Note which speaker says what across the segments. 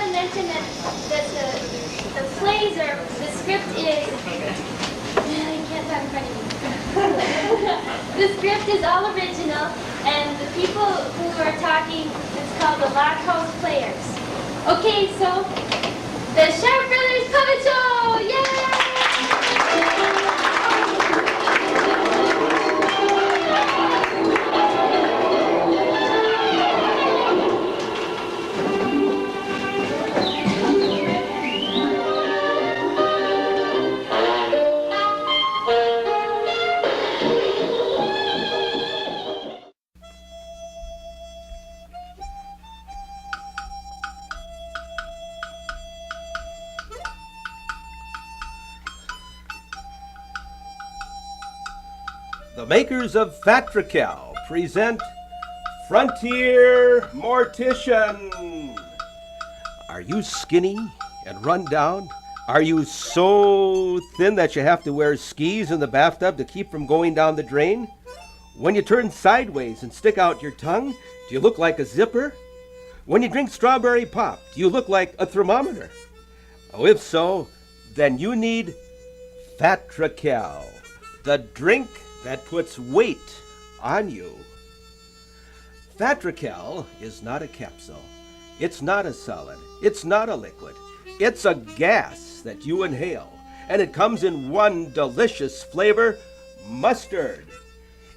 Speaker 1: want to mention that the plays are, the script is, I can't talk in front of you. The script is all original, and the people who are talking, it's called the Lock House Players. Okay, so the Sharp Brothers Puppet Show! Yay!
Speaker 2: The makers of Fatrical present Frontier Mortician. Are you skinny and run down? Are you so thin that you have to wear skis in the bathtub to keep from going down the drain? When you turn sideways and stick out your tongue, do you look like a zipper? When you drink strawberry pop, do you look like a thermometer? Oh, if so, then you need Fatrical, the drink that puts weight on you. Fatrical is not a capsule. It's not a solid. It's not a liquid. It's a gas that you inhale, and it comes in one delicious flavor, mustard.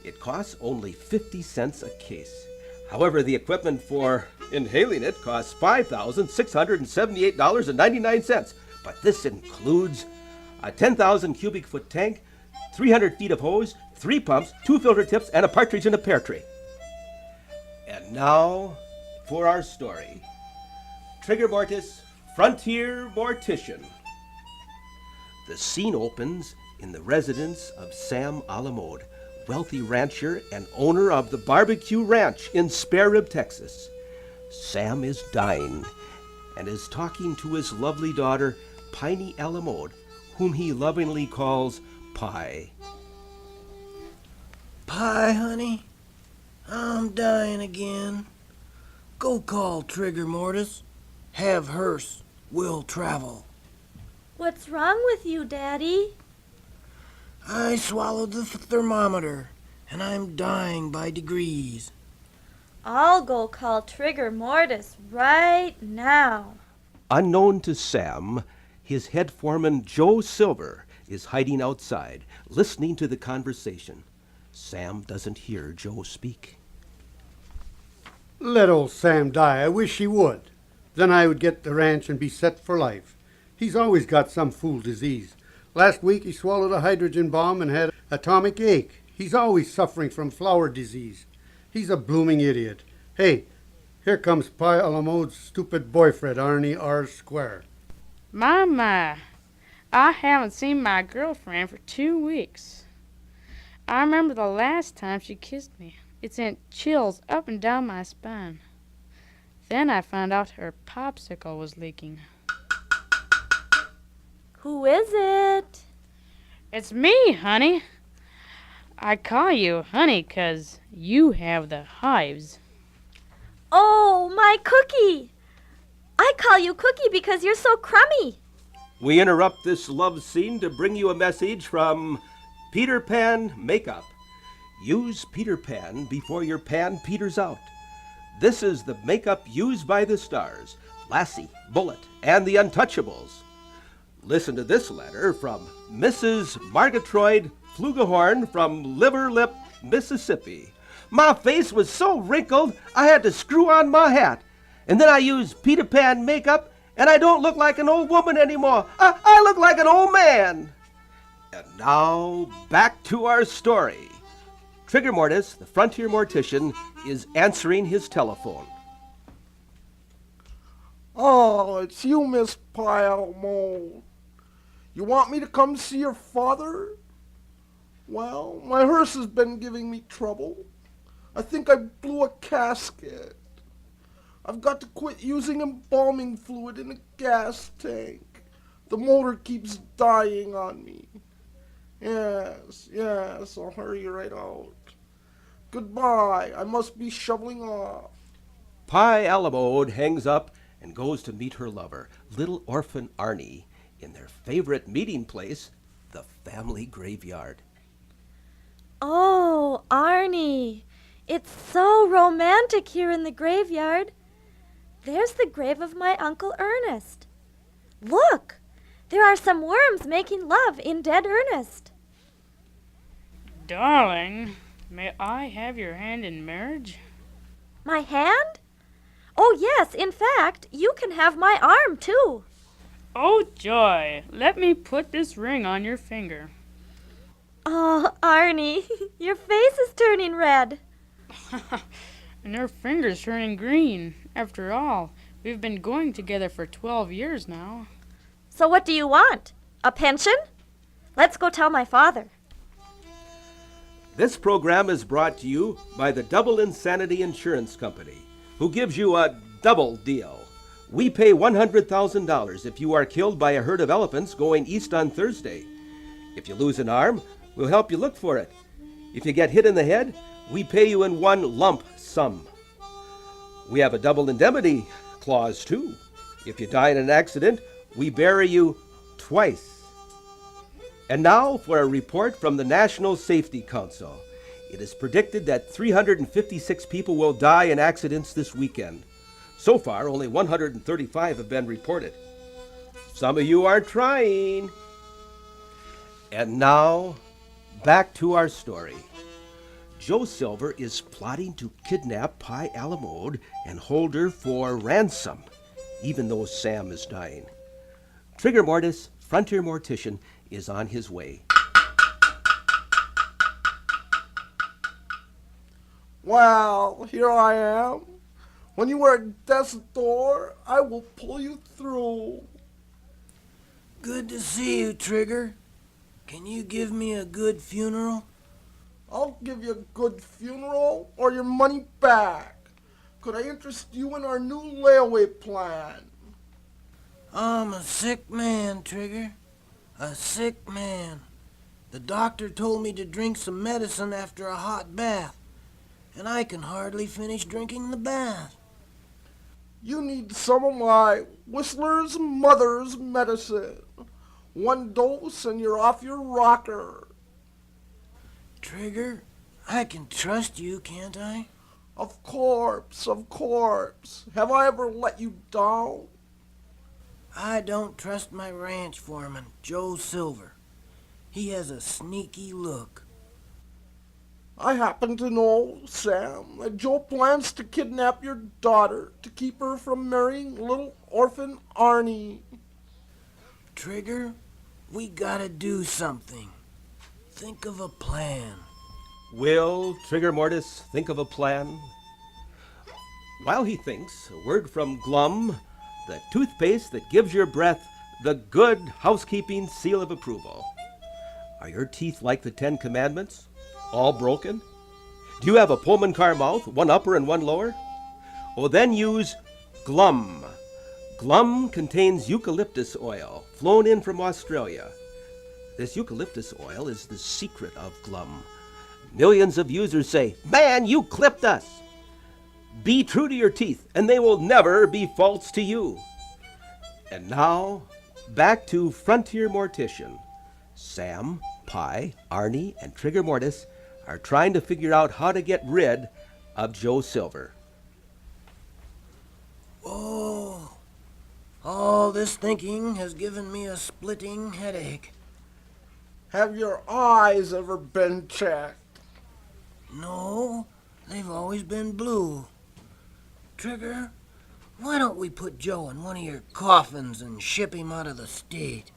Speaker 2: It costs only 50 cents a case. However, the equipment for inhaling it costs $5,678.99. But this includes a 10,000 cubic foot tank, 300 feet of hose, 3 pumps, 2 filter tips, and a partridge in a pear tree. And now for our story. Trigger Mortis, Frontier Mortician. The scene opens in the residence of Sam Alamode, wealthy rancher and owner of the Barbecue Ranch in Spare Rib, Texas. Sam is dying and is talking to his lovely daughter, Piney Alamode, whom he lovingly calls Pie.
Speaker 3: Pie, honey, I'm dying again. Go call Trigger Mortis. Have hearse. We'll travel.
Speaker 4: What's wrong with you, Daddy?
Speaker 3: I swallowed the thermometer, and I'm dying by degrees.
Speaker 4: I'll go call Trigger Mortis right now.
Speaker 2: Unknown to Sam, his head foreman, Joe Silver, is hiding outside, listening to the conversation. Sam doesn't hear Joe speak.
Speaker 5: Let old Sam die. I wish he would. Then I would get the ranch and be set for life. He's always got some fool disease. Last week he swallowed a hydrogen bomb and had atomic ache. He's always suffering from flower disease. He's a blooming idiot. Hey, here comes Pie Alamode's stupid boyfriend, Arnie R. Square.
Speaker 6: My, I haven't seen my girlfriend for 2 weeks. I remember the last time she kissed me. It sent chills up and down my spine. Then I found out her popsicle was leaking.
Speaker 4: Who is it?
Speaker 6: It's me, honey. I call you honey 'cause you have the hives.
Speaker 4: Oh, my Cookie. I call you Cookie because you're so crummy.
Speaker 2: We interrupt this love scene to bring you a message from Peter Pan Makeup. Use Peter Pan before your pan peters out. This is the makeup used by the stars, Lassie, Bullet, and the Untouchables. Listen to this letter from Mrs. Margatroyd Flugahorn from Liver Lip, Mississippi. My face was so wrinkled I had to screw on my hat. And then I used Peter Pan makeup and I don't look like an old woman anymore. I look like an old man. And now back to our story. Trigger Mortis, the Frontier Mortician, is answering his telephone.
Speaker 7: Oh, it's you, Miss Pile. You want me to come see your father? Well, my hearse has been giving me trouble. I think I blew a gasket. I've got to quit using embalming fluid in a gas tank. The motor keeps dying on me. Yes, I'll hurry right out. Goodbye, I must be shoveling off.
Speaker 2: Pie Alamode hangs up and goes to meet her lover, little orphan Arnie, in their favorite meeting place, the family graveyard.
Speaker 4: Oh, Arnie, it's so romantic here in the graveyard. There's the grave of my Uncle Ernest. Look, there are some worms making love in dead earnest.
Speaker 6: Darling, may I have your hand in marriage?
Speaker 4: My hand? Oh, yes, in fact, you can have my arm, too.
Speaker 6: Oh, joy! Let me put this ring on your finger.
Speaker 4: Oh, Arnie, your face is turning red.
Speaker 6: And her finger's turning green. After all, we've been going together for 12 years now.
Speaker 4: So what do you want? A pension? Let's go tell my father.
Speaker 2: This program is brought to you by the Double Insanity Insurance Company, who gives you a double deal. We pay $100,000 if you are killed by a herd of elephants going east on Thursday. If you lose an arm, we'll help you look for it. If you get hit in the head, we pay you in one lump sum. We have a double indemnity clause, too. If you die in an accident, we bury you twice. And now for a report from the National Safety Council. It is predicted that 356 people will die in accidents this weekend. So far, only 135 have been reported. Some of you are trying. And now, back to our story. Joe Silver is plotting to kidnap Pi Alamode and hold her for ransom, even though Sam is dying. Trigger Mortis, Frontier Mortician, is on his way.
Speaker 7: Well, here I am. When you are at death's door, I will pull you through.
Speaker 3: Good to see you, Trigger. Can you give me a good funeral?
Speaker 7: I'll give you a good funeral or your money back. Could I interest you in our new layaway plan?
Speaker 3: I'm a sick man, Trigger. A sick man. The doctor told me to drink some medicine after a hot bath, and I can hardly finish drinking the bath.
Speaker 7: You need some of my Whistler's mother's medicine. One dose and you're off your rocker.
Speaker 3: Trigger, I can trust you, can't I?
Speaker 7: Of course, of course. Have I ever let you down?
Speaker 3: I don't trust my ranch foreman, Joe Silver. He has a sneaky look.
Speaker 7: I happen to know, Sam, that Joe plans to kidnap your daughter to keep her from marrying little orphan Arnie.
Speaker 3: Trigger, we gotta do something. Think of a plan.
Speaker 2: Will Trigger Mortis think of a plan? While he thinks, a word from Glum, the toothpaste that gives your breath the good housekeeping seal of approval. Are your teeth like the 10 Commandments? All broken? Do you have a Pullman car mouth, one upper and one lower? Oh, then use Glum. Glum contains eucalyptus oil, flown in from Australia. This eucalyptus oil is the secret of Glum. Millions of users say, "Man, you clipped us!" Be true to your teeth, and they will never be false to you. And now, back to Frontier Mortician. Sam, Pi, Arnie, and Trigger Mortis are trying to figure out how to get rid of Joe Silver.
Speaker 3: Oh, all this thinking has given me a splitting headache.
Speaker 7: Have your eyes ever been checked?
Speaker 3: No, they've always been blue. Trigger, why don't we put Joe in one of your coffins and ship him out of the state?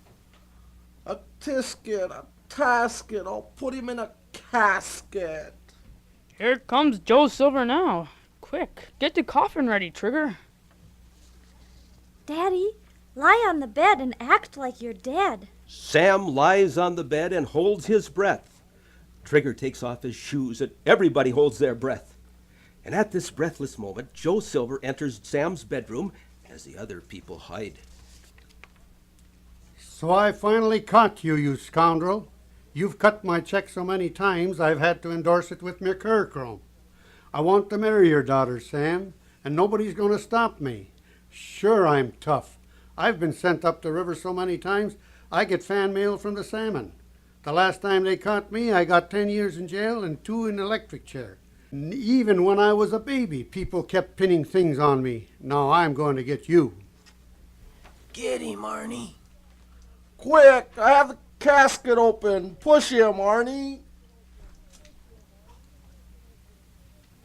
Speaker 7: A tisket, a tasket, I'll put him in a casket.
Speaker 6: Here comes Joe Silver now. Quick, get the coffin ready, Trigger.
Speaker 4: Daddy, lie on the bed and act like you're dead.
Speaker 2: Sam lies on the bed and holds his breath. Trigger takes off his shoes and everybody holds their breath. And at this breathless moment, Joe Silver enters Sam's bedroom as the other people hide.
Speaker 5: So I finally caught you, you scoundrel. You've cut my check so many times I've had to endorse it with mercurochrome. I want to marry your daughter, Sam, and nobody's going to stop me. Sure, I'm tough. I've been sent up the river so many times, I get fan mail from the salmon. The last time they caught me, I got 10 years in jail and 2 in electric chair. Even when I was a baby, people kept pinning things on me. Now I'm going to get you.
Speaker 3: Get him, Arnie.
Speaker 7: Quick, I have the casket open. Push him, Arnie.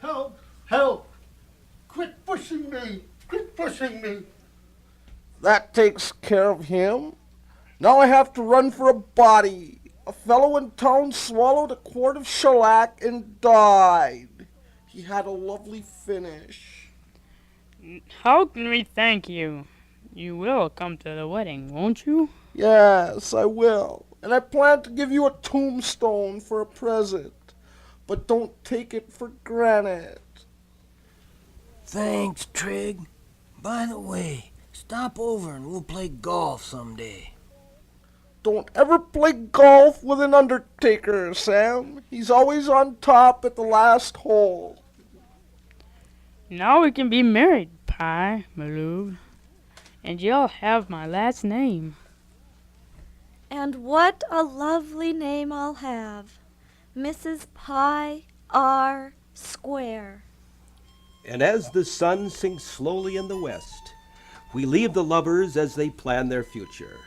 Speaker 5: Help! Help! Quit pushing me! Quit pushing me!
Speaker 7: That takes care of him. Now I have to run for a body. A fellow in town swallowed a quart of shellac and died. He had a lovely finish.
Speaker 6: How can we thank you? You will come to the wedding, won't you?
Speaker 7: Yes, I will. And I plan to give you a tombstone for a present. But don't take it for granted.
Speaker 3: Thanks, Trig. By the way, stop over and we'll play golf someday.
Speaker 7: Don't ever play golf with an undertaker, Sam. He's always on top at the last hole.
Speaker 6: Now we can be married, Pie, my love. And you'll have my last name.
Speaker 4: And what a lovely name I'll have. Mrs. Pye R. Square.
Speaker 2: And as the sun sinks slowly in the west, we leave the lovers as they plan their future.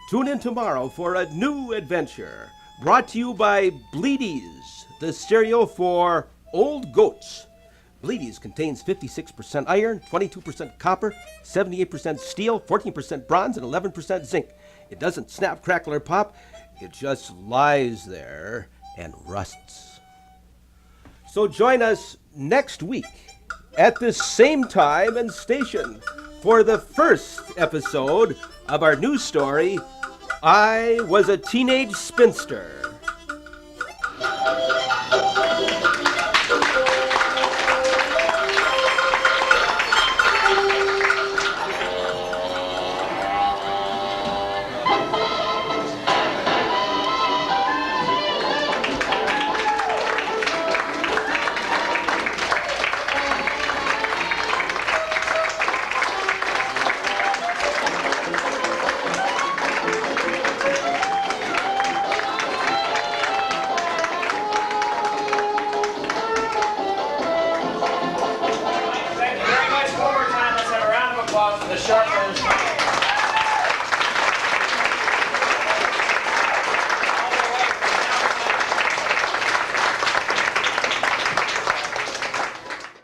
Speaker 2: Tune in tomorrow for a new adventure, brought to you by Bleedies, the stereo for old goats. Bleedies contains 56% iron, 22% copper, 78% steel, 14% bronze, and 11% zinc. It doesn't snap, crackle, or pop. It just lies there and rusts. So join us next week at this same time and station for the first episode of our new story, I Was a Teenage Spinster.